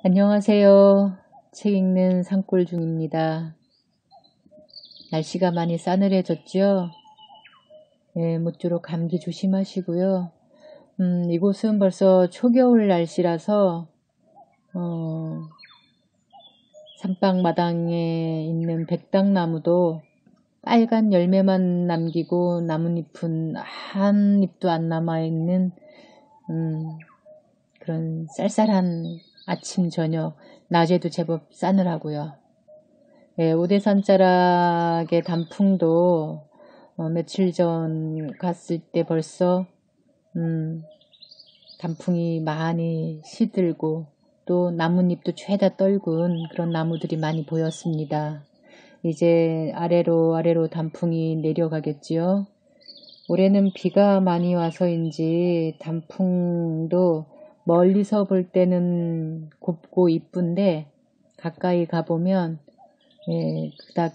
안녕하세요. 책 읽는 산골 중입니다. 날씨가 많이 싸늘해졌죠? 모쪼록 감기 조심하시고요. 이곳은 벌써 초겨울 날씨라서 산방마당에 있는 백당나무도 빨간 열매만 남기고 나뭇잎은 한 잎도 안 남아있는 그런 쌀쌀한 아침 저녁, 낮에도 제법 싸늘하고요. 오대산 자락의 단풍도 며칠 전 갔을 때 벌써 단풍이 많이 시들고 또 나뭇잎도 죄다 떨군 그런 나무들이 많이 보였습니다. 이제 아래로 단풍이 내려가겠지요. 올해는 비가 많이 와서인지 단풍도 멀리서 볼 때는 곱고 이쁜데 가까이 가보면 그닥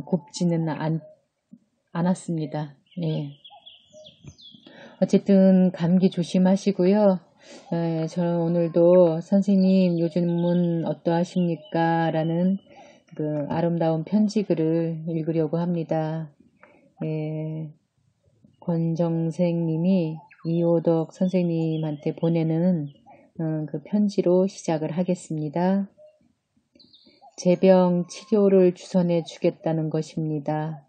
곱지는 않았습니다. 어쨌든 감기 조심하시고요. 저는 오늘도 선생님 요즘은 어떠하십니까? 라는 그 아름다운 편지글을 읽으려고 합니다. 권정생님이 이호덕 선생님한테 보내는 그 편지로 시작을 하겠습니다. 제병 치료를 주선해 주겠다는 것입니다.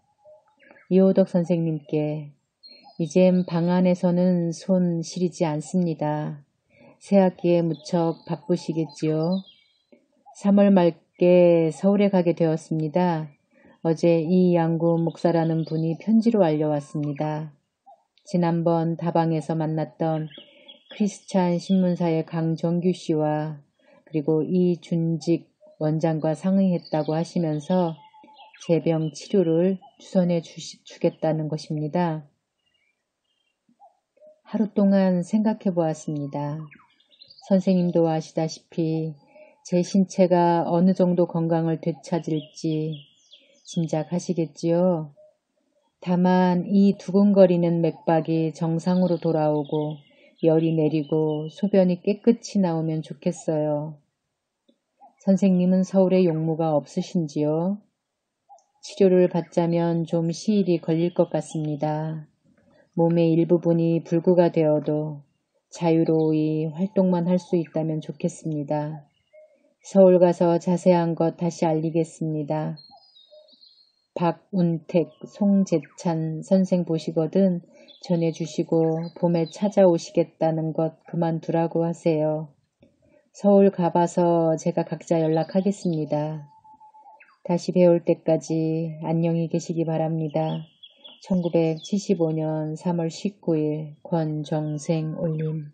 이호덕 선생님께 이젠 방 안에서는 손 시리지 않습니다. 새학기에 무척 바쁘시겠지요. 3월 말께 서울에 가게 되었습니다. 어제 이양구 목사라는 분이 편지로 알려왔습니다. 지난번 다방에서 만났던 크리스찬 신문사의 강정규 씨와 그리고 이준직 원장과 상의했다고 하시면서 제병 치료를 주선해 주겠다는 것입니다. 하루 동안 생각해 보았습니다. 선생님도 아시다시피 제 신체가 어느 정도 건강을 되찾을지 짐작하시겠지요. 다만 이 두근거리는 맥박이 정상으로 돌아오고 열이 내리고 소변이 깨끗이 나오면 좋겠어요. 선생님은 서울에 용무가 없으신지요? 치료를 받자면 좀 시일이 걸릴 것 같습니다. 몸의 일부분이 불구가 되어도 자유로이 활동만 할 수 있다면 좋겠습니다. 서울 가서 자세한 것 다시 알리겠습니다. 박운택, 송재찬 선생 보시거든 전해주시고 봄에 찾아오시겠다는 것 그만두라고 하세요. 서울 가봐서 제가 각자 연락하겠습니다. 다시 배울 때까지 안녕히 계시기 바랍니다. 1975년 3월 19일 권정생 올림.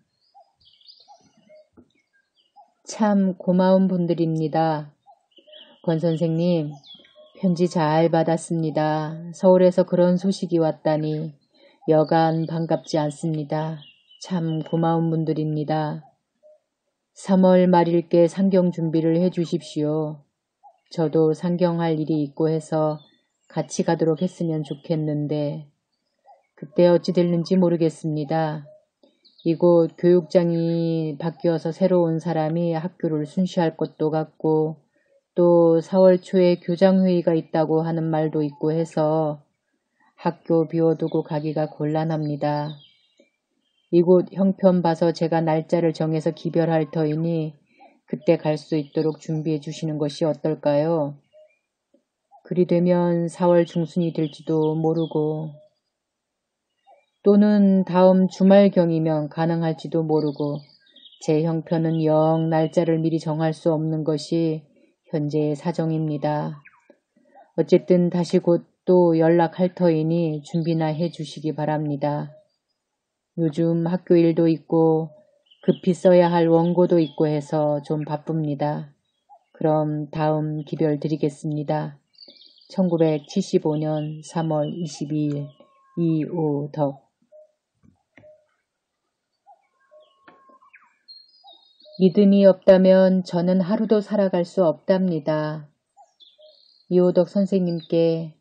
참 고마운 분들입니다. 권 선생님, 편지 잘 받았습니다. 서울에서 그런 소식이 왔다니 여간 반갑지 않습니다. 참 고마운 분들입니다. 3월 말일께 상경 준비를 해 주십시오. 저도 상경할 일이 있고 해서 같이 가도록 했으면 좋겠는데 그때 어찌 될는지 모르겠습니다. 이곳 교육장이 바뀌어서 새로 온 사람이 학교를 순시할 것도 같고 또 4월 초에 교장회의가 있다고 하는 말도 있고 해서 학교 비워두고 가기가 곤란합니다. 이곳 형편 봐서 제가 날짜를 정해서 기별할 터이니 그때 갈 수 있도록 준비해 주시는 것이 어떨까요? 그리 되면 4월 중순이 될지도 모르고 또는 다음 주말경이면 가능할지도 모르고 제 형편은 영 날짜를 미리 정할 수 없는 것이 현재의 사정입니다. 어쨌든 다시 곧 또 연락할 터이니 준비나 해 주시기 바랍니다. 요즘 학교 일도 있고 급히 써야 할 원고도 있고 해서 좀 바쁩니다. 그럼 다음 기별 드리겠습니다. 1975년 3월 22일 이오덕. 믿음이 없다면 저는 하루도 살아갈 수 없답니다. 이호덕 선생님께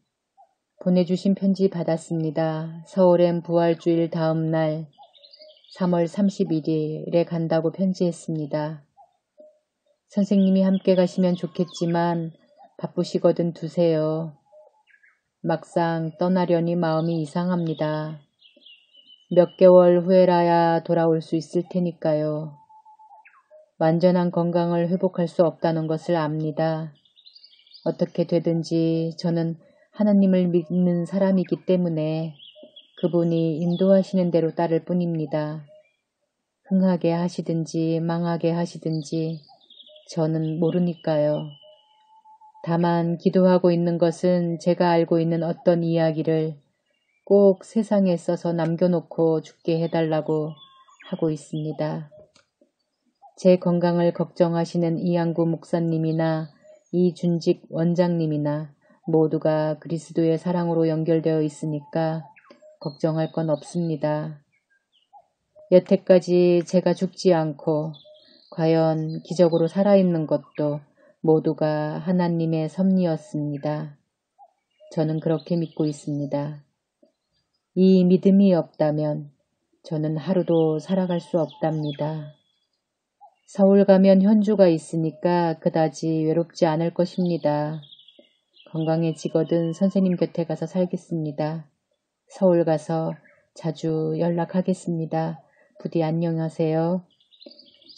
보내주신 편지 받았습니다. 서울엔 부활주일 다음날 3월 31일에 간다고 편지했습니다. 선생님이 함께 가시면 좋겠지만 바쁘시거든 두세요. 막상 떠나려니 마음이 이상합니다. 몇 개월 후에라야 돌아올 수 있을 테니까요. 완전한 건강을 회복할 수 없다는 것을 압니다. 어떻게 되든지 저는 하나님을 믿는 사람이기 때문에 그분이 인도하시는 대로 따를 뿐입니다. 흥하게 하시든지 망하게 하시든지 저는 모르니까요. 다만 기도하고 있는 것은 제가 알고 있는 어떤 이야기를 꼭 세상에 써서 남겨놓고 죽게 해달라고 하고 있습니다. 제 건강을 걱정하시는 이양구 목사님이나 이준직 원장님이나 모두가 그리스도의 사랑으로 연결되어 있으니까 걱정할 건 없습니다. 여태까지 제가 죽지 않고 과연 기적으로 살아있는 것도 모두가 하나님의 섭리였습니다. 저는 그렇게 믿고 있습니다. 이 믿음이 없다면 저는 하루도 살아갈 수 없답니다. 서울 가면 현주가 있으니까 그다지 외롭지 않을 것입니다. 건강해지거든 선생님 곁에 가서 살겠습니다. 서울 가서 자주 연락하겠습니다. 부디 안녕하세요.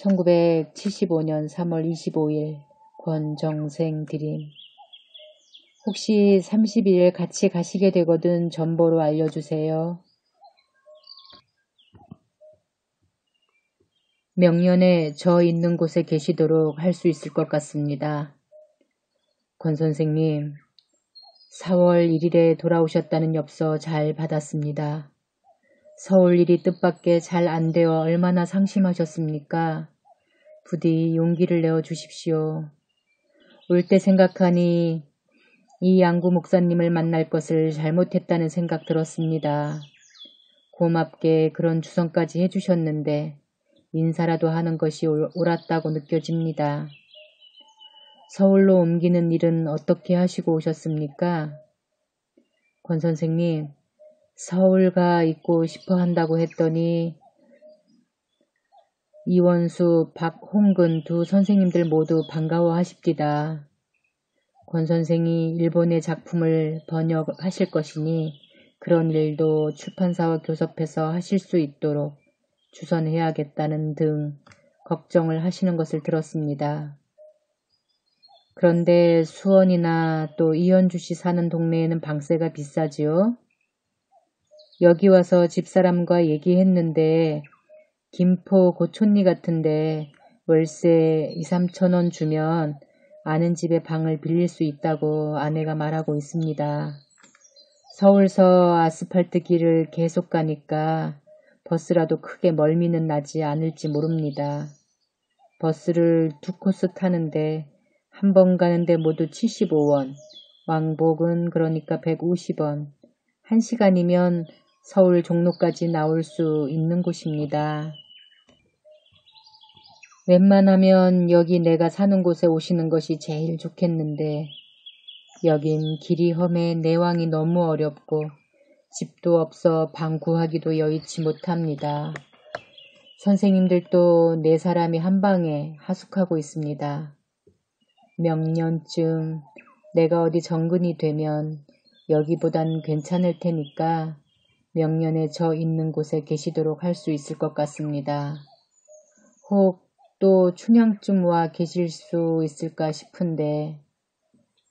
1975년 3월 25일 권정생 드림. 혹시 30일 같이 가시게 되거든 전보로 알려주세요. 명년에 저 있는 곳에 계시도록 할 수 있을 것 같습니다. 권 선생님, 4월 1일에 돌아오셨다는 엽서 잘 받았습니다. 서울 일이 뜻밖의 잘 안 되어 얼마나 상심하셨습니까? 부디 용기를 내어 주십시오. 올 때 생각하니 이 양구 목사님을 만날 것을 잘못했다는 생각 들었습니다. 고맙게 그런 주선까지 해주셨는데 인사라도 하는 것이 옳았다고 느껴집니다. 서울로 옮기는 일은 어떻게 하시고 오셨습니까? 권 선생님, 서울 가 있고 싶어 한다고 했더니 이원수, 박홍근 두 선생님들 모두 반가워하십디다. 권 선생이 일본의 작품을 번역하실 것이니 그런 일도 출판사와 교섭해서 하실 수 있도록 주선해야겠다는 등 걱정을 하시는 것을 들었습니다. 그런데 수원이나 또 이현주씨 사는 동네에는 방세가 비싸지요? 여기 와서 집사람과 얘기했는데 김포 고촌리 같은데 월세 2, 3천 원 주면 아는 집에 방을 빌릴 수 있다고 아내가 말하고 있습니다. 서울서 아스팔트 길을 계속 가니까 버스라도 크게 멀미는 나지 않을지 모릅니다. 버스를 2코스 타는데 한 번 가는데 모두 75원, 왕복은 그러니까 150원, 1시간이면 서울 종로까지 나올 수 있는 곳입니다. 웬만하면 여기 내가 사는 곳에 오시는 것이 제일 좋겠는데 여긴 길이 험해 내왕이 너무 어렵고 집도 없어 방 구하기도 여의치 못합니다. 선생님들도 네 사람이 한 방에 하숙하고 있습니다. 명년쯤 내가 어디 정근이 되면 여기보단 괜찮을 테니까 명년에 저 있는 곳에 계시도록 할 수 있을 것 같습니다. 혹 또 춘향쯤 와 계실 수 있을까 싶은데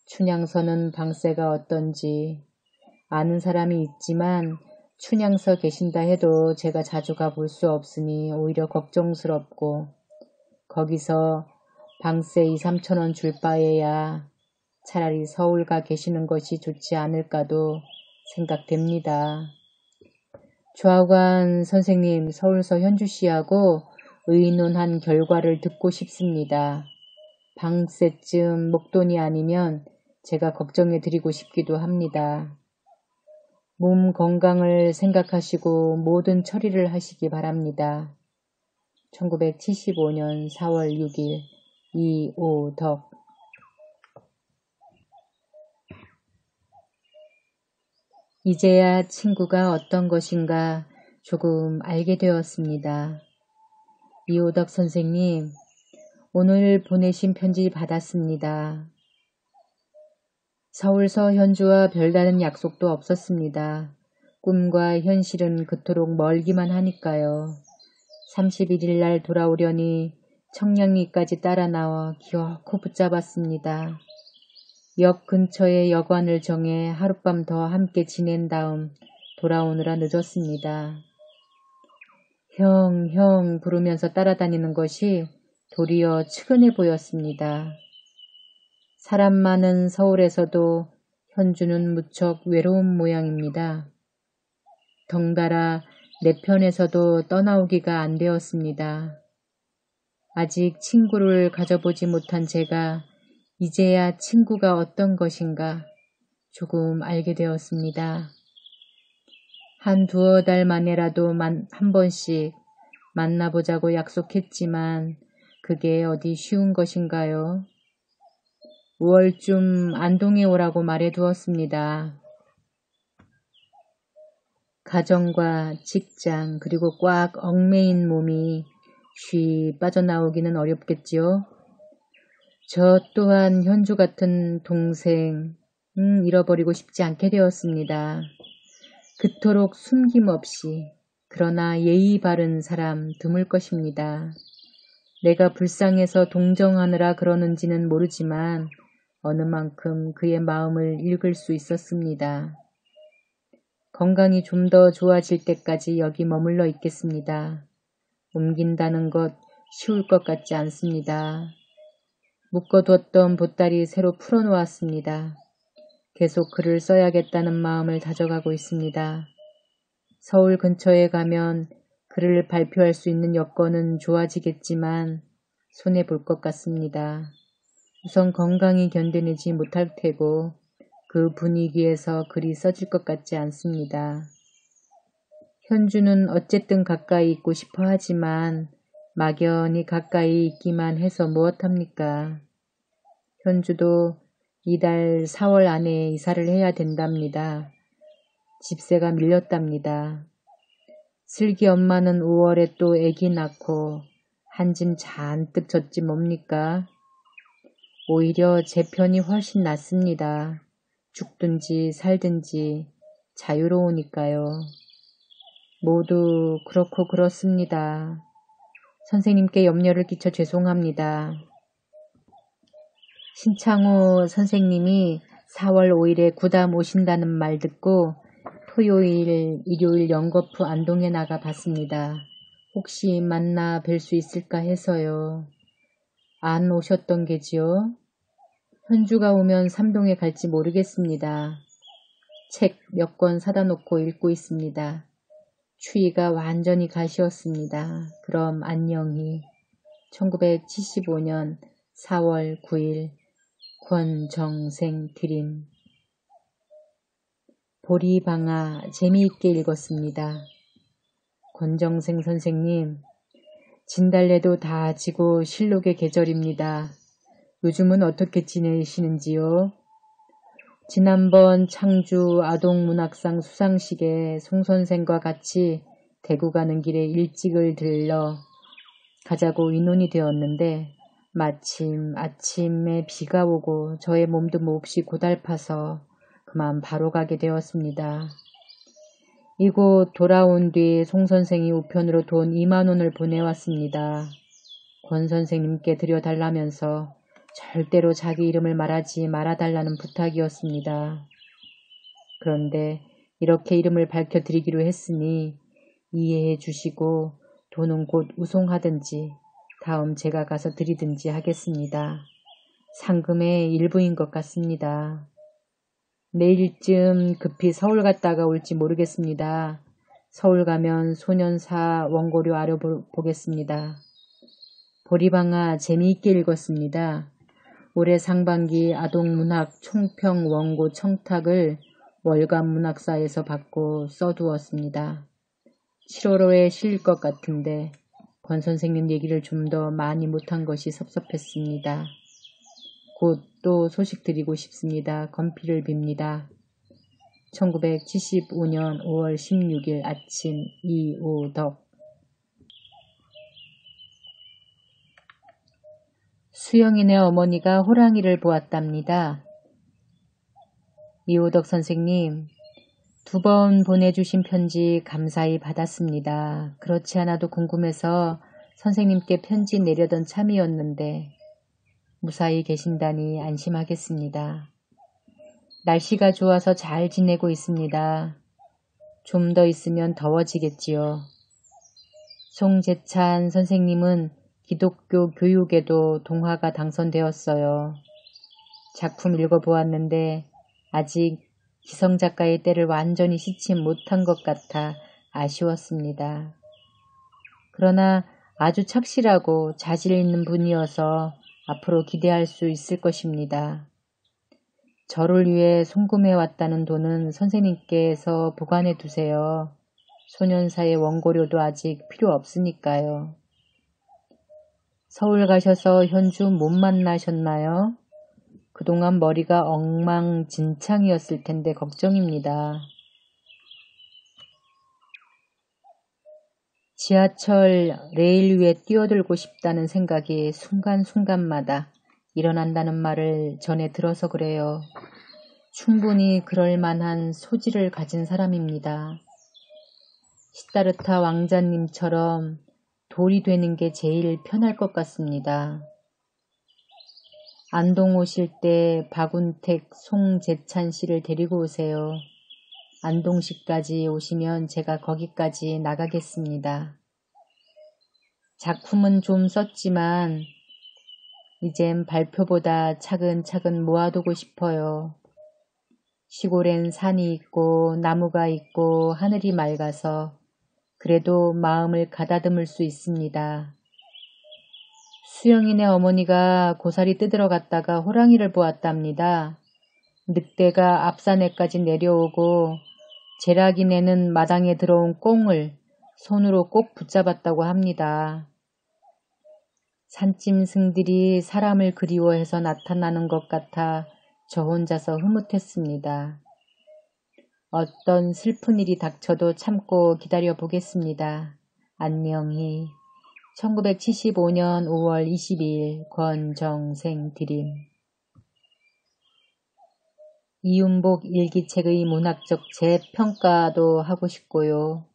춘향서는 방세가 어떤지 아는 사람이 있지만 춘향서 계신다 해도 제가 자주 가볼 수 없으니 오히려 걱정스럽고 거기서 방세 2, 3천 원 줄 바에야 차라리 서울 가 계시는 것이 좋지 않을까도 생각됩니다. 좌우관 선생님 서울서 현주씨하고 의논한 결과를 듣고 싶습니다. 방세쯤 목돈이 아니면 제가 걱정해 드리고 싶기도 합니다. 몸 건강을 생각하시고 모든 처리를 하시기 바랍니다. 1975년 4월 6일 이오덕. 이제야 친구가 어떤 것인가 조금 알게 되었습니다. 이오덕 선생님, 오늘 보내신 편지 받았습니다. 서울서 현주와 별다른 약속도 없었습니다. 꿈과 현실은 그토록 멀기만 하니까요. 31일 날 돌아오려니 청량리까지 따라 나와 기어코 붙잡았습니다. 역 근처에 여관을 정해 하룻밤 더 함께 지낸 다음 돌아오느라 늦었습니다. 형 부르면서 따라다니는 것이 도리어 측은해 보였습니다. 사람 많은 서울에서도 현주는 무척 외로운 모양입니다. 덩달아 내 편에서도 떠나오기가 안 되었습니다. 아직 친구를 가져보지 못한 제가 이제야 친구가 어떤 것인가 조금 알게 되었습니다. 한 두어 달 만에라도 한 번씩 만나보자고 약속했지만 그게 어디 쉬운 것인가요? 5월쯤 안동에 오라고 말해두었습니다. 가정과 직장 그리고 꽉 얽매인 몸이 쉬 빠져나오기는 어렵겠지요. 저 또한 현주 같은 동생 잃어버리고 싶지 않게 되었습니다. 그토록 숨김없이 그러나 예의 바른 사람 드물 것입니다. 내가 불쌍해서 동정하느라 그러는지는 모르지만 어느 만큼 그의 마음을 읽을 수 있었습니다. 건강이 좀 더 좋아질 때까지 여기 머물러 있겠습니다. 옮긴다는 것 쉬울 것 같지 않습니다. 묶어두었던 보따리 새로 풀어놓았습니다. 계속 글을 써야겠다는 마음을 다져가고 있습니다. 서울 근처에 가면 글을 발표할 수 있는 여건은 좋아지겠지만 손해볼 것 같습니다. 우선 건강이 견뎌내지 못할 테고 그 분위기에서 글이 써질 것 같지 않습니다. 현주는 어쨌든 가까이 있고 싶어 하지만 막연히 가까이 있기만 해서 무엇합니까? 현주도 이달 4월 안에 이사를 해야 된답니다. 집세가 밀렸답니다. 슬기 엄마는 5월에 또 아기 낳고 한 짐 잔뜩 졌지 뭡니까? 오히려 제 편이 훨씬 낫습니다. 죽든지 살든지 자유로우니까요. 모두 그렇고 그렇습니다. 선생님께 염려를 끼쳐 죄송합니다. 신창호 선생님이 4월 5일에 구담 오신다는 말 듣고 토요일, 일요일 연거푸 안동에 나가 봤습니다. 혹시 만나 뵐 수 있을까 해서요. 안 오셨던 게지요? 현주가 오면 삼동에 갈지 모르겠습니다. 책 몇 권 사다 놓고 읽고 있습니다. 추위가 완전히 가시었습니다. 그럼 안녕히. 1975년 4월 9일 권정생 드림. 보리방아 재미있게 읽었습니다. 권정생 선생님, 진달래도 다 지고 실록의 계절입니다. 요즘은 어떻게 지내시는지요? 지난번 창주 아동문학상 수상식에 송 선생과 같이 대구 가는 길에 일찍을 들러 가자고 의논이 되었는데 마침 아침에 비가 오고 저의 몸도 몹시 고달파서 그만 바로 가게 되었습니다. 이곳 돌아온 뒤 송 선생이 우편으로 돈 2만 원을 보내왔습니다. 권 선생님께 드려달라면서 절대로 자기 이름을 말하지 말아달라는 부탁이었습니다. 그런데 이렇게 이름을 밝혀드리기로 했으니 이해해 주시고 돈은 곧 우송하든지 다음 제가 가서 드리든지 하겠습니다. 상금의 일부인 것 같습니다. 내일쯤 급히 서울 갔다가 올지 모르겠습니다. 서울 가면 소년사 원고료 알아보겠습니다. 보리방아 재미있게 읽었습니다. 올해 상반기 아동문학 총평 원고 청탁을 월간문학사에서 받고 써두었습니다. 7월호에 실릴 것 같은데 권 선생님 얘기를 좀 더 많이 못한 것이 섭섭했습니다. 곧 또 소식 드리고 싶습니다. 건피를 빕니다. 1975년 5월 16일 아침 이오덕. 수영이네 어머니가 호랑이를 보았답니다. 이호덕 선생님, 2번 보내주신 편지 감사히 받았습니다. 그렇지 않아도 궁금해서 선생님께 편지 내려던 참이었는데 무사히 계신다니 안심하겠습니다. 날씨가 좋아서 잘 지내고 있습니다. 좀 더 있으면 더워지겠지요. 송재찬 선생님은 기독교 교육에도 동화가 당선되었어요. 작품 읽어보았는데 아직 기성작가의 때를 완전히 씻지 못한 것 같아 아쉬웠습니다. 그러나 아주 착실하고 자질 있는 분이어서 앞으로 기대할 수 있을 것입니다. 저를 위해 송금해왔다는 돈은 선생님께서 보관해 두세요. 소년사의 원고료도 아직 필요 없으니까요. 서울 가셔서 현주 못 만나셨나요? 그동안 머리가 엉망진창이었을 텐데 걱정입니다. 지하철 레일 위에 뛰어들고 싶다는 생각이 순간순간마다 일어난다는 말을 전해 들어서 그래요. 충분히 그럴 만한 소질을 가진 사람입니다. 시다르타 왕자님처럼 돌이 되는 게 제일 편할 것 같습니다. 안동 오실 때 박운택, 송재찬 씨를 데리고 오세요. 안동시까지 오시면 제가 거기까지 나가겠습니다. 작품은 좀 썼지만 이젠 발표보다 차근차근 모아두고 싶어요. 시골엔 산이 있고 나무가 있고 하늘이 맑아서 그래도 마음을 가다듬을 수 있습니다. 수영이네 어머니가 고사리 뜯으러 갔다가 호랑이를 보았답니다. 늑대가 앞산에까지 내려오고 제라기네는 마당에 들어온 꽁을 손으로 꼭 붙잡았다고 합니다. 산짐승들이 사람을 그리워해서 나타나는 것 같아 저 혼자서 흐뭇했습니다. 어떤 슬픈 일이 닥쳐도 참고 기다려 보겠습니다. 안녕히 1975년 5월 22일 권정생 드림. 이윤복 일기책의 문학적 재평가도 하고 싶고요.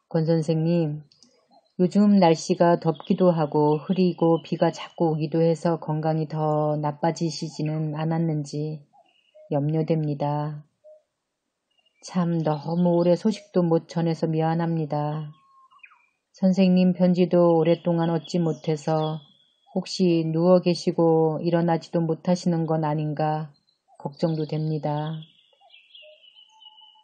권 선생님, 요즘 날씨가 덥기도 하고 흐리고 비가 자꾸 오기도 해서 건강이 더 나빠지시지는 않았는지 염려됩니다. 참 너무 오래 소식도 못 전해서 미안합니다. 선생님 편지도 오랫동안 얻지 못해서 혹시 누워 계시고 일어나지도 못하시는 건 아닌가 걱정도 됩니다.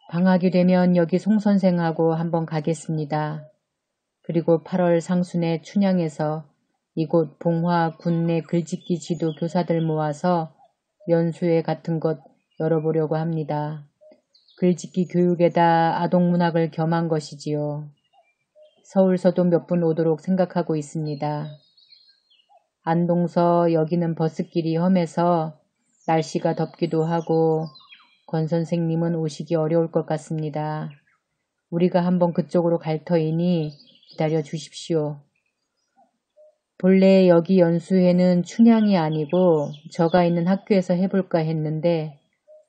방학이 되면 여기 송 선생하고 한번 가겠습니다. 그리고 8월 상순에 춘향에서 이곳 봉화 군내 글짓기 지도 교사들 모아서 연수회 같은 것 열어보려고 합니다. 글짓기 교육에다 아동문학을 겸한 것이지요. 서울서도 몇 분 오도록 생각하고 있습니다. 안동서 여기는 버스길이 험해서 날씨가 덥기도 하고 권 선생님은 오시기 어려울 것 같습니다. 우리가 한번 그쪽으로 갈 터이니 기다려 주십시오. 본래 여기 연수회는 춘향이 아니고 저가 있는 학교에서 해볼까 했는데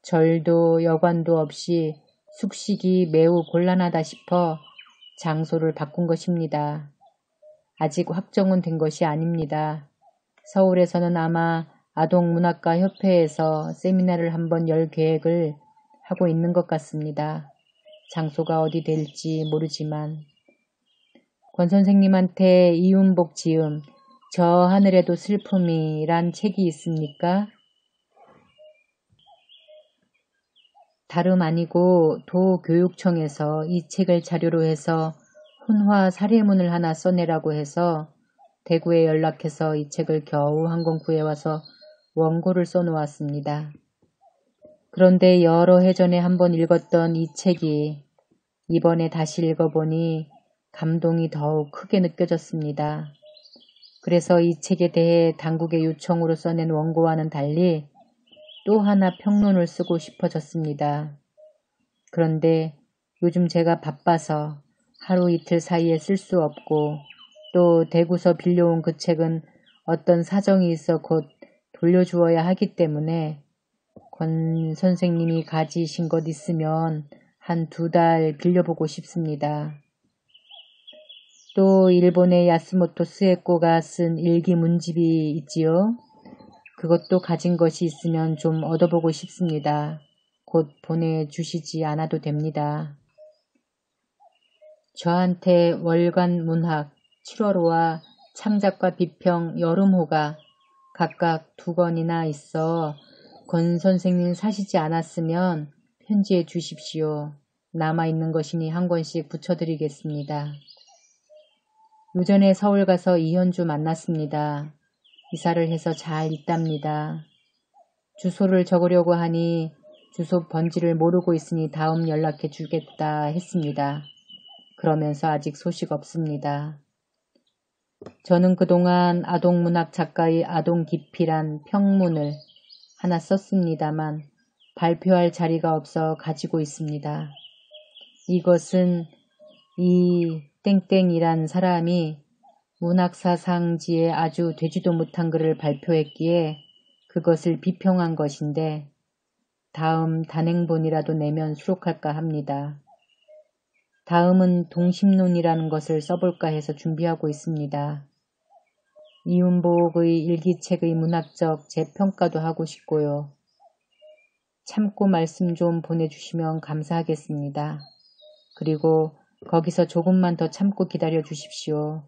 절도 여관도 없이 숙식이 매우 곤란하다 싶어 장소를 바꾼 것입니다. 아직 확정은 된 것이 아닙니다. 서울에서는 아마 아동문학가 협회에서 세미나를 한번 열 계획을 하고 있는 것 같습니다. 장소가 어디 될지 모르지만. 권 선생님한테 이윤복 지음 저 하늘에도 슬픔이란 책이 있습니까? 다름 아니고 도교육청에서 이 책을 자료로 해서 혼화 사례문을 하나 써내라고 해서 대구에 연락해서 이 책을 겨우 한 권 구해와서 원고를 써놓았습니다. 그런데 여러 해 전에 한번 읽었던 이 책이 이번에 다시 읽어보니 감동이 더욱 크게 느껴졌습니다. 그래서 이 책에 대해 당국의 요청으로 써낸 원고와는 달리 또 하나 평론을 쓰고 싶어졌습니다. 그런데 요즘 제가 바빠서 하루 이틀 사이에 쓸 수 없고 또 대구서 빌려온 그 책은 어떤 사정이 있어 곧 돌려주어야 하기 때문에 권 선생님이 가지신 것 있으면 한 2달 빌려보고 싶습니다. 또 일본의 야스모토 스에코가 쓴 일기 문집이 있지요. 그것도 가진 것이 있으면 좀 얻어보고 싶습니다. 곧 보내주시지 않아도 됩니다. 저한테 월간 문학 7월호와 창작과 비평 여름호가 각각 2권이나 있어 권 선생님 사시지 않았으면 편지해 주십시오. 남아있는 것이니 한 권씩 붙여드리겠습니다. 요전에 서울 가서 이현주 만났습니다. 이사를 해서 잘 있답니다. 주소를 적으려고 하니 주소 번지를 모르고 있으니 다음 연락해 주겠다 했습니다. 그러면서 아직 소식 없습니다. 저는 그동안 아동문학 작가의 아동기피란 평문을 하나 썼습니다만 발표할 자리가 없어 가지고 있습니다. 이것은 이 땡땡이란 사람이 문학사상지에 아주 되지도 못한 글을 발표했기에 그것을 비평한 것인데 다음 단행본이라도 내면 수록할까 합니다. 다음은 동심론이라는 것을 써볼까 해서 준비하고 있습니다. 이윤복의 일기책의 문학적 재평가도 하고 싶고요. 참고 말씀 좀 보내주시면 감사하겠습니다. 그리고 거기서 조금만 더 참고 기다려 주십시오.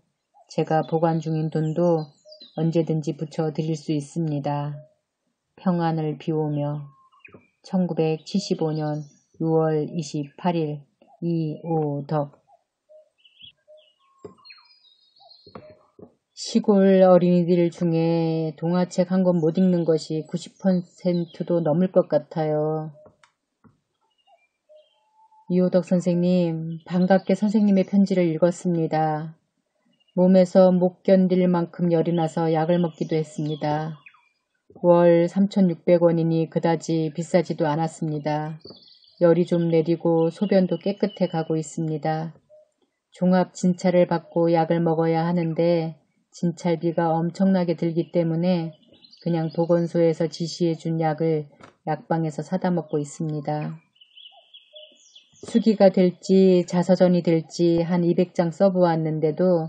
제가 보관 중인 돈도 언제든지 붙여드릴 수 있습니다. 평안을 비우며 1975년 6월 28일 이오덕. 시골 어린이들 중에 동화책 한 권 못 읽는 것이 90%도 넘을 것 같아요. 이호덕 선생님, 반갑게 선생님의 편지를 읽었습니다. 몸에서 못 견딜 만큼 열이 나서 약을 먹기도 했습니다. 월 3,600원이니 그다지 비싸지도 않았습니다. 열이 좀 내리고 소변도 깨끗해 가고 있습니다. 종합 진찰을 받고 약을 먹어야 하는데 진찰비가 엄청나게 들기 때문에 그냥 보건소에서 지시해 준 약을 약방에서 사다 먹고 있습니다. 수기가 될지 자서전이 될지 한 200장 써보았는데도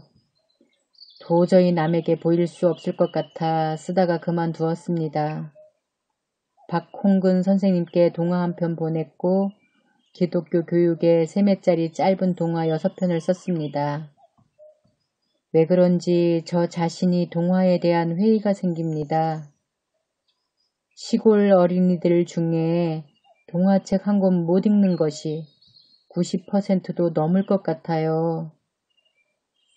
도저히 남에게 보일 수 없을 것 같아 쓰다가 그만두었습니다. 박홍근 선생님께 동화 한 편 보냈고 기독교 교육에 3매짜리 짧은 동화 6편을 썼습니다. 왜 그런지 저 자신이 동화에 대한 회의가 생깁니다. 시골 어린이들 중에 동화책 한 권 못 읽는 것이 90%도 넘을 것 같아요.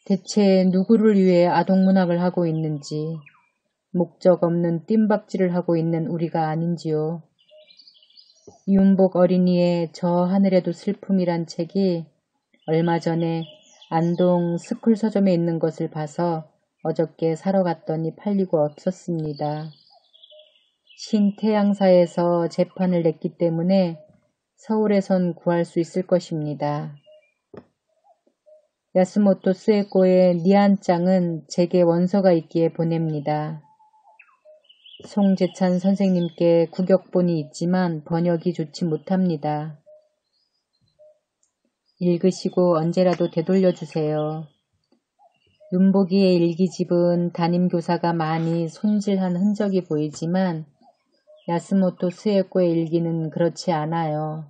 대체 누구를 위해 아동문학을 하고 있는지, 목적 없는 뜀박질을 하고 있는 우리가 아닌지요. 이윤복 어린이의 저 하늘에도 슬픔이란 책이 얼마 전에 안동 스쿨 서점에 있는 것을 봐서 어저께 사러 갔더니 팔리고 없었습니다. 신태양사에서 재판을 냈기 때문에 서울에선 구할 수 있을 것입니다. 야스모토 스에코의 니안장은 제게 원서가 있기에 보냅니다. 송재찬 선생님께 구격본이 있지만 번역이 좋지 못합니다. 읽으시고 언제라도 되돌려주세요. 윤복이의 일기집은 담임교사가 많이 손질한 흔적이 보이지만 야스모토 스에코의 일기는 그렇지 않아요.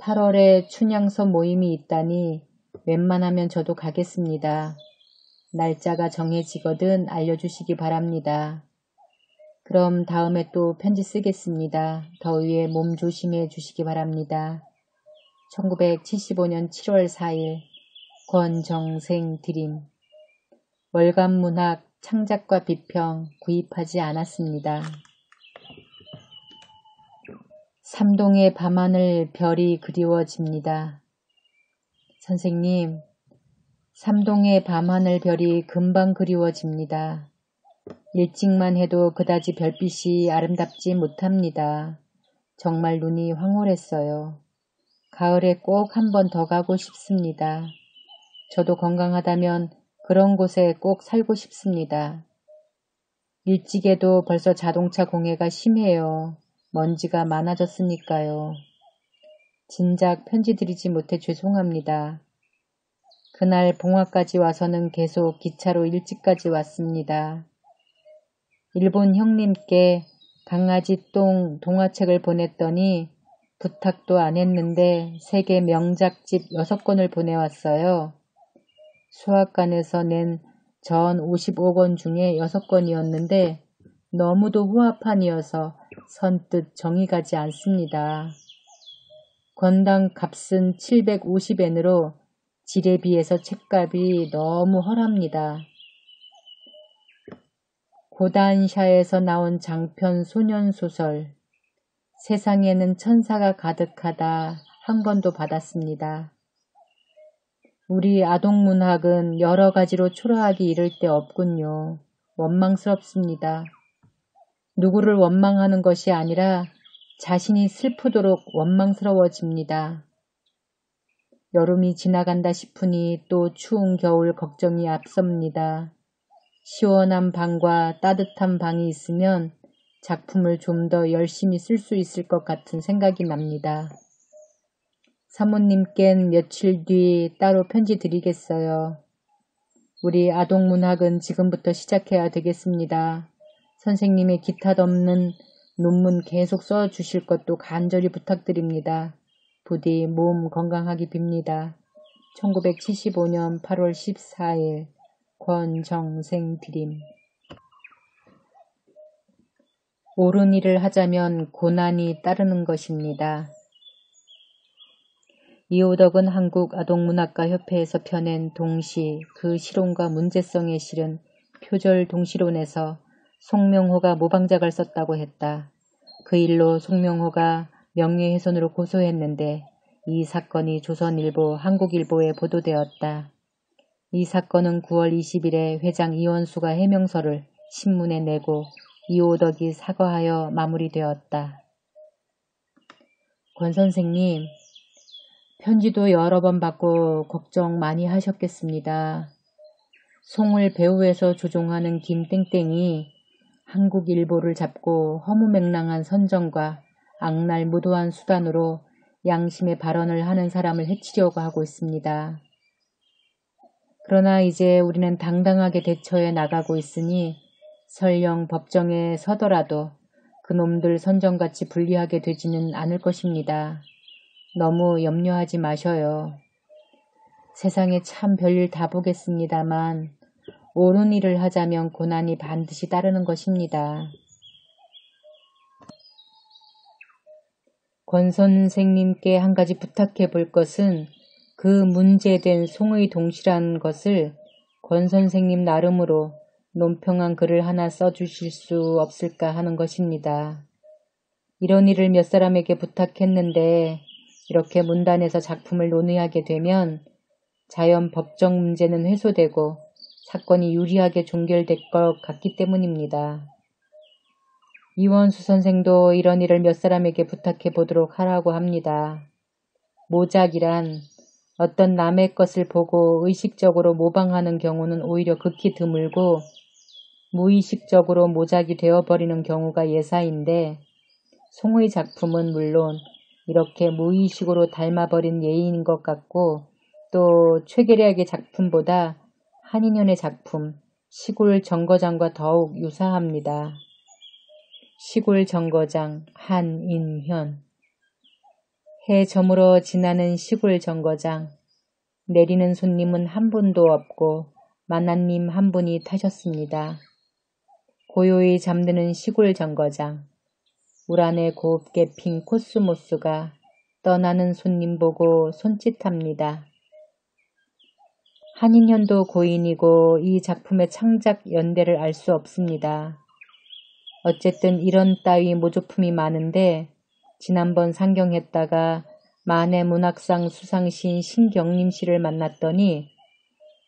8월에 춘향서 모임이 있다니 웬만하면 저도 가겠습니다. 날짜가 정해지거든 알려주시기 바랍니다. 그럼 다음에 또 편지 쓰겠습니다. 더위에 몸 조심해 주시기 바랍니다. 1975년 7월 4일 권정생 드림. 월간문학 창작과 비평 구입하지 않았습니다. 삼동의 밤하늘 별이 그리워집니다. 선생님, 삼동의 밤하늘 별이 금방 그리워집니다. 일찍만 해도 그다지 별빛이 아름답지 못합니다. 정말 눈이 황홀했어요. 가을에 꼭 한 번 더 가고 싶습니다. 저도 건강하다면 그런 곳에 꼭 살고 싶습니다. 일찍에도 벌써 자동차 공해가 심해요. 먼지가 많아졌으니까요. 진작 편지 드리지 못해 죄송합니다. 그날 봉화까지 와서는 계속 기차로 일찍까지 왔습니다. 일본 형님께 강아지 똥 동화책을 보냈더니 부탁도 안 했는데 세계 명작집 6권을 보내왔어요. 수학관에서 낸 전 55권 중에 6권이었는데 너무도 후합판이어서 선뜻 정이 가지 않습니다. 권당 값은 750엔으로 질에 비해서 책값이 너무 헐합니다. 고단샤에서 나온 장편 소년소설 세상에는 천사가 가득하다 한 권도 받았습니다. 우리 아동문학은 여러 가지로 초라하기 이를 데 없군요. 원망스럽습니다. 누구를 원망하는 것이 아니라 자신이 슬프도록 원망스러워집니다. 여름이 지나간다 싶으니 또 추운 겨울 걱정이 앞섭니다. 시원한 방과 따뜻한 방이 있으면 작품을 좀 더 열심히 쓸 수 있을 것 같은 생각이 납니다. 사모님께는 며칠 뒤 따로 편지 드리겠어요. 우리 아동문학은 지금부터 시작해야 되겠습니다. 선생님의 기타 덮는 논문 계속 써주실 것도 간절히 부탁드립니다. 부디 몸 건강하기 빕니다. 1975년 8월 14일 권정생 드림. 옳은 일을 하자면 고난이 따르는 것입니다. 이호덕은 한국아동문학가협회에서 펴낸 동시 그 실온과 문제성에 실은 표절 동시론에서 송명호가 모방작을 썼다고 했다. 그 일로 송명호가 명예훼손으로 고소했는데 이 사건이 조선일보, 한국일보에 보도되었다. 이 사건은 9월 20일에 회장 이원수가 해명서를 신문에 내고 이호덕이 사과하여 마무리되었다. 권 선생님, 편지도 여러 번 받고 걱정 많이 하셨겠습니다. 송을 배후에서 조종하는 김땡땡이 한국일보를 잡고 허무맹랑한 선정과 악랄무도한 수단으로 양심의 발언을 하는 사람을 해치려고 하고 있습니다. 그러나 이제 우리는 당당하게 대처해 나가고 있으니 설령 법정에 서더라도 그놈들 선정같이 불리하게 되지는 않을 것입니다. 너무 염려하지 마셔요. 세상에 참 별일 다 보겠습니다만 옳은 일을 하자면 고난이 반드시 따르는 것입니다. 권 선생님께 한 가지 부탁해 볼 것은 그 문제된 송의 동시라는 것을 권 선생님 나름으로 논평한 글을 하나 써주실 수 없을까 하는 것입니다. 이런 일을 몇 사람에게 부탁했는데 이렇게 문단에서 작품을 논의하게 되면 자연 법정 문제는 해소되고 사건이 유리하게 종결될 것 같기 때문입니다. 이원수 선생도 이런 일을 몇 사람에게 부탁해 보도록 하라고 합니다. 모작이란 어떤 남의 것을 보고 의식적으로 모방하는 경우는 오히려 극히 드물고 무의식적으로 모작이 되어버리는 경우가 예사인데 송의 작품은 물론 이렇게 무의식으로 닮아버린 예인인 것 같고 또 최계략의 작품보다 한인현의 작품 시골 정거장과 더욱 유사합니다. 시골 정거장 한인현. 해 저물어 지나는 시골 정거장. 내리는 손님은 한 분도 없고 만화님 한 분이 타셨습니다. 고요히 잠드는 시골 정거장. 물 안에 곱게 핀 코스모스가 떠나는 손님 보고 손짓합니다. 한인현도 고인이고 이 작품의 창작 연대를 알 수 없습니다. 어쨌든 이런 따위 모조품이 많은데 지난번 상경했다가 만해문학상 수상시인 신경림 씨를 만났더니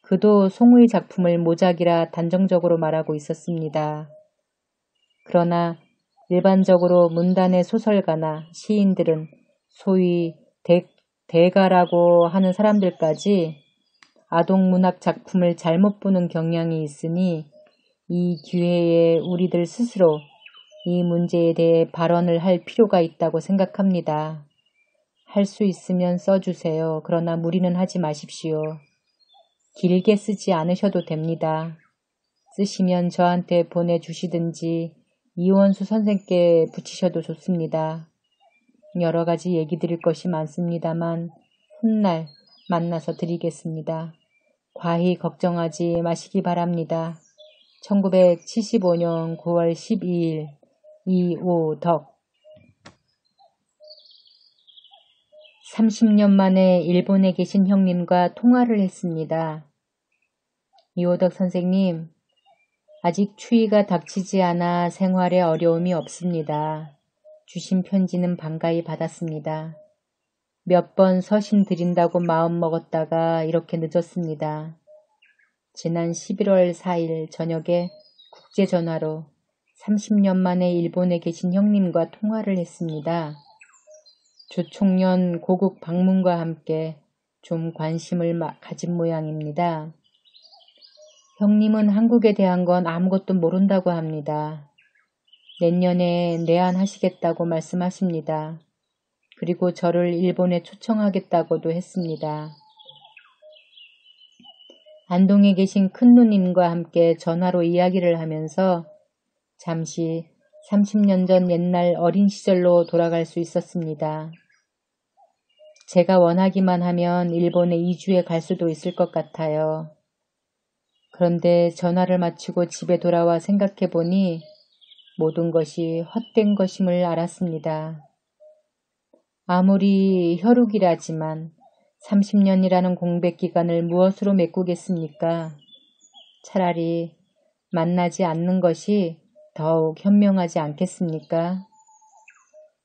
그도 송의 작품을 모작이라 단정적으로 말하고 있었습니다. 그러나 일반적으로 문단의 소설가나 시인들은 소위 대가라고 하는 사람들까지 아동문학 작품을 잘못 보는 경향이 있으니 이 기회에 우리들 스스로 이 문제에 대해 발언을 할 필요가 있다고 생각합니다. 할 수 있으면 써주세요. 그러나 무리는 하지 마십시오. 길게 쓰지 않으셔도 됩니다. 쓰시면 저한테 보내주시든지 이원수 선생께 붙이셔도 좋습니다. 여러 가지 얘기 드릴 것이 많습니다만 훗날 만나서 드리겠습니다. 과히 걱정하지 마시기 바랍니다. 1975년 9월 12일 이오덕 30년 만에 일본에 계신 형님과 통화를 했습니다. 이오덕 선생님, 아직 추위가 닥치지 않아 생활에 어려움이 없습니다. 주신 편지는 반가이 받았습니다. 몇 번 서신 드린다고 마음먹었다가 이렇게 늦었습니다. 지난 11월 4일 저녁에 국제전화로 30년 만에 일본에 계신 형님과 통화를 했습니다. 조총련 고국 방문과 함께 좀 관심을 가진 모양입니다. 형님은 한국에 대한 건 아무것도 모른다고 합니다. 내년에 내한하시겠다고 말씀하십니다. 그리고 저를 일본에 초청하겠다고도 했습니다. 안동에 계신 큰누님과 함께 전화로 이야기를 하면서 잠시 30년 전 옛날 어린 시절로 돌아갈 수 있었습니다. 제가 원하기만 하면 일본에 2주에 갈 수도 있을 것 같아요. 그런데 전화를 마치고 집에 돌아와 생각해보니 모든 것이 헛된 것임을 알았습니다. 아무리 혈육이라지만 30년이라는 공백 기간을 무엇으로 메꾸겠습니까? 차라리 만나지 않는 것이 더욱 현명하지 않겠습니까?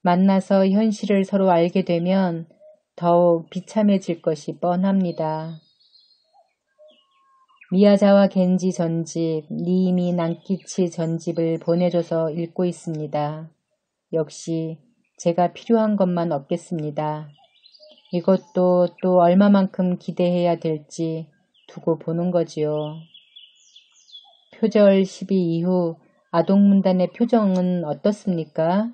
만나서 현실을 서로 알게 되면 더욱 비참해질 것이 뻔합니다. 미야자와 겐지 전집, 니이미 난키치 전집을 보내줘서 읽고 있습니다. 역시 제가 필요한 것만 얻겠습니다. 이것도 또 얼마만큼 기대해야 될지 두고 보는 거지요. 표절 12 이후 아동문단의 표정은 어떻습니까?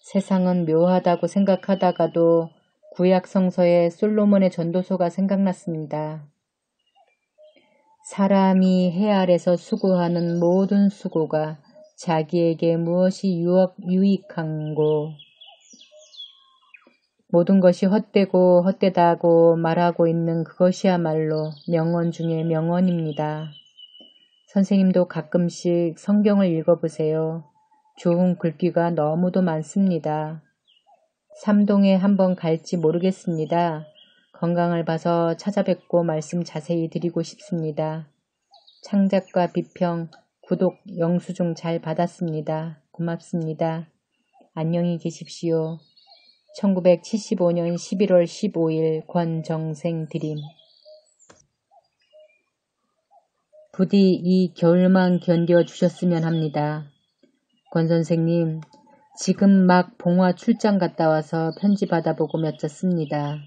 세상은 묘하다고 생각하다가도 구약성서의 솔로몬의 전도서가 생각났습니다. 사람이 해 아래서 수고하는 모든 수고가 자기에게 무엇이 유익한고 모든 것이 헛되고 헛되다고 말하고 있는 그것이야말로 명언 중의 명언입니다. 선생님도 가끔씩 성경을 읽어보세요. 좋은 글귀가 너무도 많습니다. 삼동에 한번 갈지 모르겠습니다. 건강을 봐서 찾아뵙고 말씀 자세히 드리고 싶습니다. 창작과 비평, 구독, 영수증 잘 받았습니다. 고맙습니다. 안녕히 계십시오. 1975년 11월 15일 권정생 드림. 부디 이 겨울만 견뎌주셨으면 합니다. 권 선생님, 지금 막 봉화 출장 갔다 와서 편지 받아보고 맺었습니다.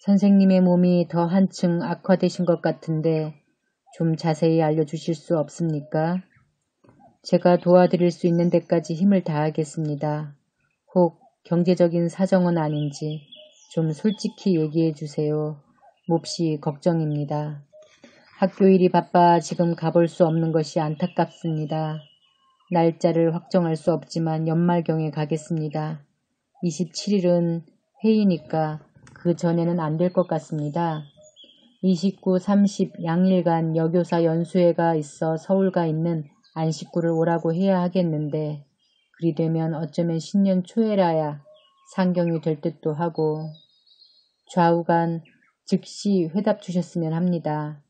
선생님의 몸이 더 한층 악화되신 것 같은데 좀 자세히 알려주실 수 없습니까? 제가 도와드릴 수 있는 데까지 힘을 다하겠습니다. 혹 경제적인 사정은 아닌지 좀 솔직히 얘기해 주세요. 몹시 걱정입니다. 학교일이 바빠 지금 가볼 수 없는 것이 안타깝습니다. 날짜를 확정할 수 없지만 연말경에 가겠습니다. 27일은 회의니까 그 전에는 안 될 것 같습니다. 29, 30 양일간 여교사 연수회가 있어 서울 가 있는 안식구를 오라고 해야 하겠는데 그리 되면 어쩌면 신년 초에라야 상경이 될 듯도 하고 좌우간 즉시 회답 주셨으면 합니다.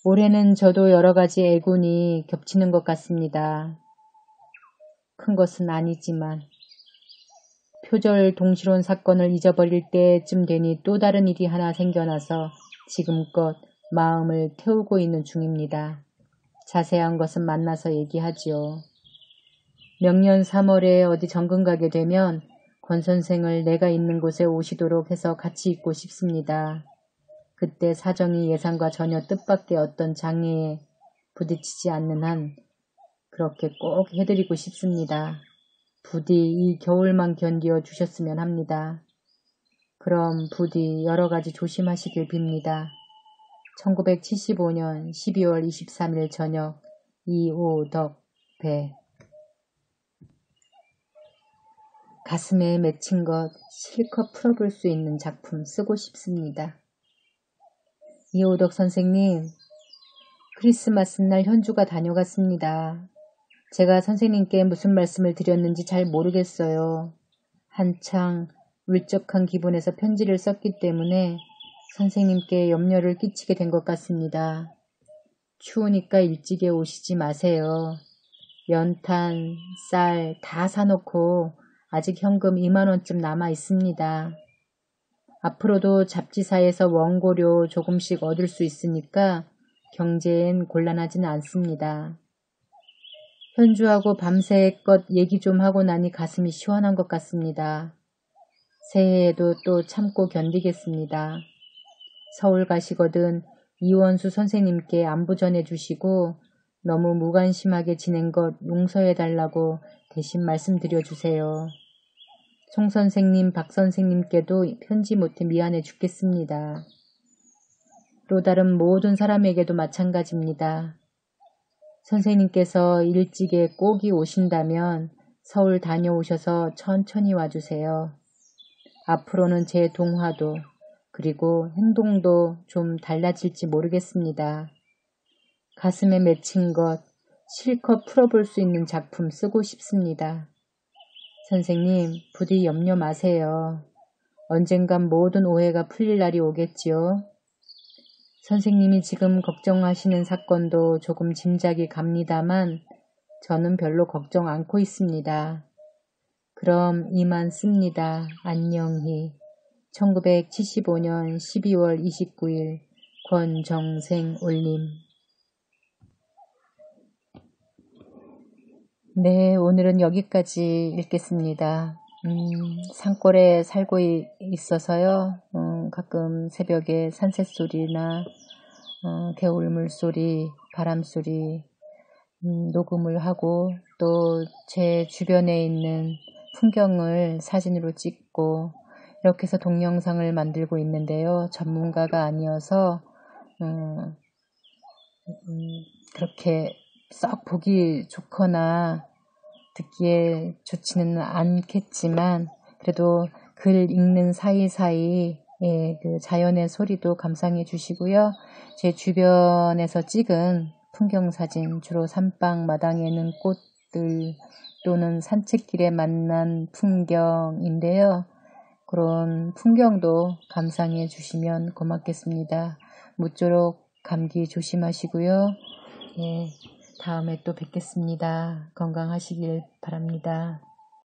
올해는 저도 여러 가지 애군이 겹치는 것 같습니다. 큰 것은 아니지만 표절 동실혼 사건을 잊어버릴 때쯤 되니 또 다른 일이 하나 생겨나서 지금껏 마음을 태우고 있는 중입니다. 자세한 것은 만나서 얘기하지요. 명년 3월에 어디 정근 가게 되면 권 선생을 내가 있는 곳에 오시도록 해서 같이 있고 싶습니다. 그때 사정이 예상과 전혀 뜻밖의 어떤 장애에 부딪히지 않는 한 그렇게 꼭 해드리고 싶습니다. 부디 이 겨울만 견디어 주셨으면 합니다. 그럼 부디 여러가지 조심하시길 빕니다. 1975년 12월 23일 저녁 이오덕 배. 가슴에 맺힌 것 실컷 풀어볼 수 있는 작품 쓰고 싶습니다. 이오덕 선생님, 크리스마스 날 현주가 다녀갔습니다. 제가 선생님께 무슨 말씀을 드렸는지 잘 모르겠어요. 한창 울적한 기분에서 편지를 썼기 때문에 선생님께 염려를 끼치게 된 것 같습니다. 추우니까 일찍에 오시지 마세요. 연탄, 쌀 다 사놓고 아직 현금 2만원쯤 남아 있습니다. 앞으로도 잡지사에서 원고료 조금씩 얻을 수 있으니까 경제엔 곤란하지는 않습니다. 현주하고 밤새껏 얘기 좀 하고 나니 가슴이 시원한 것 같습니다. 새해에도 또 참고 견디겠습니다. 서울 가시거든 이원수 선생님께 안부 전해주시고 너무 무관심하게 지낸 것 용서해달라고 대신 말씀드려주세요. 송 선생님, 박 선생님께도 편지 못해 미안해 죽겠습니다. 또 다른 모든 사람에게도 마찬가지입니다. 선생님께서 일찍에 꼭이 오신다면 서울 다녀오셔서 천천히 와주세요. 앞으로는 제 동화도 그리고 행동도 좀 달라질지 모르겠습니다. 가슴에 맺힌 것 실컷 풀어볼 수 있는 작품 쓰고 싶습니다. 선생님, 부디 염려 마세요. 언젠간 모든 오해가 풀릴 날이 오겠지요. 선생님이 지금 걱정하시는 사건도 조금 짐작이 갑니다만 저는 별로 걱정 않고 있습니다. 그럼 이만 씁니다. 안녕히. 1975년 12월 29일 권정생 올림. 네, 오늘은 여기까지 읽겠습니다. 산골에 살고 있어서요. 가끔 새벽에 산새소리나 개울물소리, 바람소리 녹음을 하고 또 제 주변에 있는 풍경을 사진으로 찍고 이렇게 해서 동영상을 만들고 있는데요. 전문가가 아니어서 그렇게 썩 보기 좋거나 듣기에 좋지는 않겠지만 그래도 글 읽는 사이사이 그 자연의 소리도 감상해 주시고요. 제 주변에서 찍은 풍경사진, 주로 산방 마당에는 꽃들 또는 산책길에 만난 풍경인데요. 그런 풍경도 감상해 주시면 고맙겠습니다. 모쪼록 감기 조심하시고요. 예, 다음에 또 뵙겠습니다. 건강하시길 바랍니다.